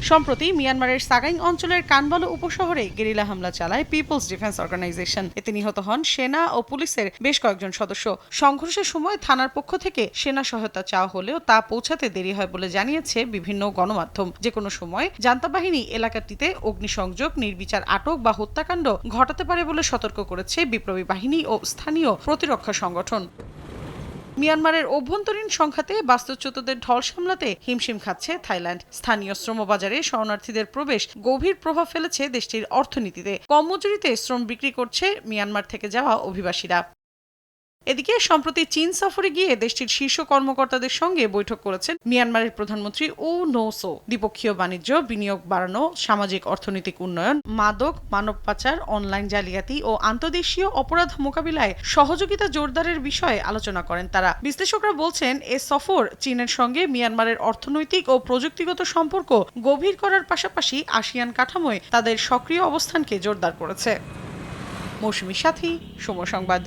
সম্প্রতি মিয়ানমারের সাগাইং অঞ্চলের কানবালো উপশহরে গেরিলা হামলা চালায় পিপলস ডিফেন্স অর্গানাইজেশন। এতে নিহত হন সেনা ও পুলিশের বেশ কয়েকজন সদস্য। সংঘর্ষের সময় থানার পক্ষ থেকে সেনা সহায়তা চাওয়া হলেও তা পৌঁছাতে দেরি হয় বলে জানিয়েছে বিভিন্ন গণমাধ্যম। যে কোনো সময় জান্তা বাহিনী এলাকাটিতে অগ্নিসংযোগ, নির্বিচার আটক বা হত্যাকাণ্ড ঘটাতে পারে বলে সতর্ক করেছে বিপ্লবী বাহিনী ও স্থানীয় প্রতিরক্ষা সংগঠন। মিয়ানমারের অভ্যন্তরীণ সংঘাতে বাস্তুচ্যুতদের ঢল সামলাতে হিমশিম খাচ্ছে থাইল্যান্ড। স্থানীয় শ্রমবাজারে শরণার্থীদের প্রবেশ গভীর প্রভাব ফেলেছে দেশটির অর্থনীতিতে। কম মজুরিতে শ্রম বিক্রি করছে মিয়ানমার থেকে যাওয়া অভিবাসীরা। এদিকে সম্প্রতি চীন সফরে গিয়ে দেশটির শীর্ষ কর্মকর্তাদের সঙ্গে বৈঠক করেছেন মিয়ানমারের প্রধানমন্ত্রী উ নৌসো। দ্বিপক্ষীয় বাণিজ্য, বিনিয়োগ বাড়ানো, সামাজিক অর্থনৈতিক উন্নয়ন, মাদক, মানব পাচার, অনলাইন জালিয়াতি ও আন্তদেশীয় অপরাধ মোকাবিলায় সহযোগিতা জোরদারের বিষয়ে আলোচনা করেন তারা। বিশ্লেষকরা বলছেন, এ সফর চীনের সঙ্গে মিয়ানমারের অর্থনৈতিক ও প্রযুক্তিগত সম্পর্ক গভীর করার পাশাপাশি আসিয়ান কাঠামোয় তাদের সক্রিয় অবস্থানকে জোরদার করেছে। মৌসুমী সাথী, সময় সংবাদ।